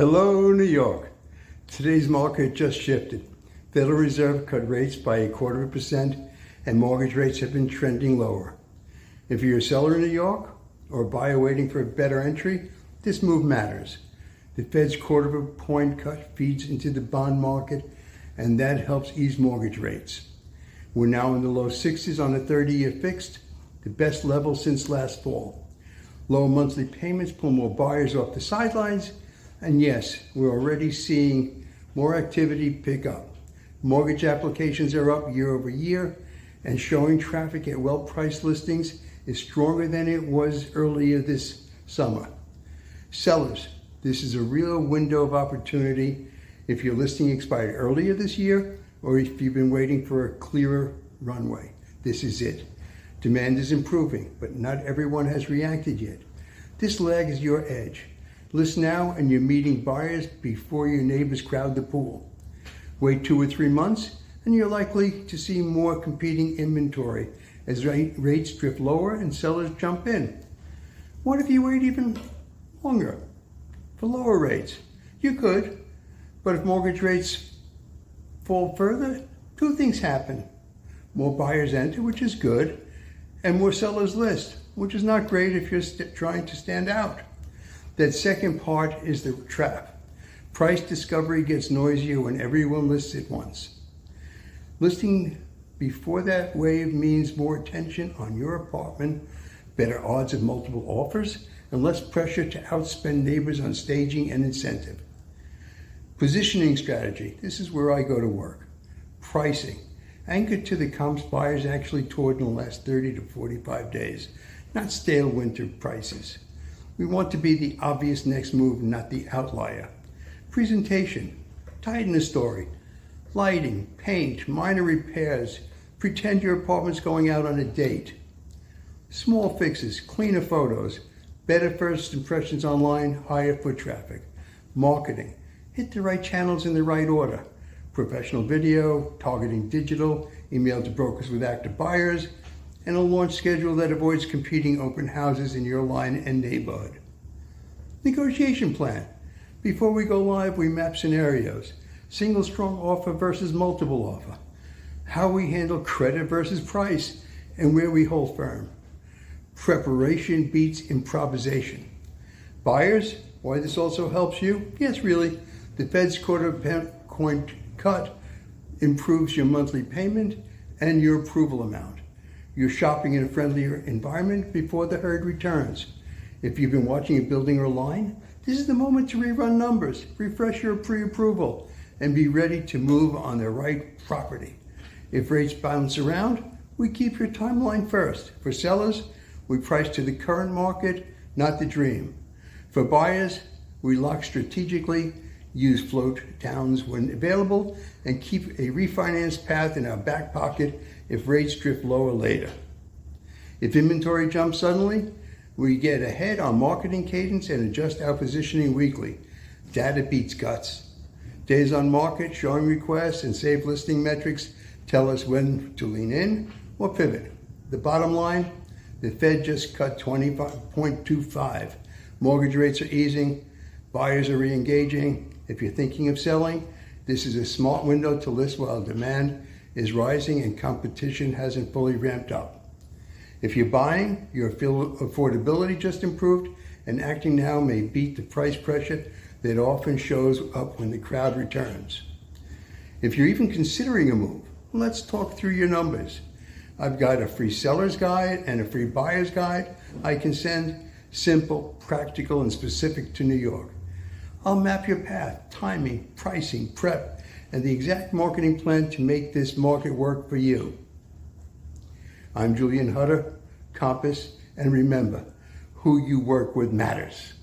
Hello, New York. Today's market just shifted. Federal Reserve cut rates by 0.25% and mortgage rates have been trending lower. If you're a seller in New York or a buyer waiting for a better entry, this move matters. The Fed's 0.25 point cut feeds into the bond market and that helps ease mortgage rates. We're now in the low 60s on a 30-year fixed, the best level since last fall. Low monthly payments pull more buyers off the sidelines. And yes, we're already seeing more activity pick up. Mortgage applications are up year over year, and showing traffic at well-priced listings is stronger than it was earlier this summer. Sellers, this is a real window of opportunity if your listing expired earlier this year or if you've been waiting for a clearer runway. This is it. Demand is improving, but not everyone has reacted yet. This lag is your edge. List now and you're meeting buyers before your neighbors crowd the pool. Wait 2 or 3 months and you're likely to see more competing inventory as rates drift lower and sellers jump in. What if you wait even longer for lower rates? You could, but if mortgage rates fall further, 2 things happen. More buyers enter, which is good, and more sellers list, which is not great if you're trying to stand out. That second part is the trap. Price discovery gets noisier when everyone lists at once. Listing before that wave means more attention on your apartment, better odds of multiple offers, and less pressure to outspend neighbors on staging and incentive. Positioning strategy. This is where I go to work. Pricing. Anchored to the comps buyers actually toured in the last 30 to 45 days, not stale winter prices. We want to be the obvious next move, not the outlier. Presentation, tighten the story. Lighting, paint, minor repairs. Pretend your apartment's going out on a date. Small fixes, cleaner photos, better first impressions online, higher foot traffic. Marketing, hit the right channels in the right order. Professional video, targeting digital, email to brokers with active buyers, and a launch schedule that avoids competing open houses in your line and neighborhood. Negotiation plan. Before we go live, we map scenarios. Single strong offer versus multiple offer. How we handle credit versus price, and where we hold firm. Preparation beats improvisation. Buyers, why this also helps you? Yes, really. The Fed's 0.25 point cut improves your monthly payment and your approval amount. You're shopping in a friendlier environment before the herd returns. If you've been watching a building or line, this is the moment to rerun numbers, refresh your pre-approval, and be ready to move on the right property. If rates bounce around, we keep your timeline first. For sellers, we price to the current market, not the dream. For buyers, we lock strategically, use float downs when available, and keep a refinance path in our back pocket if rates drift lower later. If inventory jumps suddenly, we get ahead on marketing cadence and adjust our positioning weekly. Data beats guts. Days on market, showing requests, and save listing metrics tell us when to lean in or pivot. The bottom line, the Fed just cut 25.25. Mortgage rates are easing, buyers are re-engaging. If you're thinking of selling, this is a smart window to list while demand is rising and competition hasn't fully ramped up. If you're buying, your affordability just improved, and acting now may beat the price pressure that often shows up when the crowd returns. If you're even considering a move, let's talk through your numbers. I've got a free seller's guide and a free buyer's guide I can send, simple, practical, and specific to New York. I'll map your path, timing, pricing, prep, and the exact marketing plan to make this market work for you. I'm Julian Hutter, Compass, and remember, who you work with matters.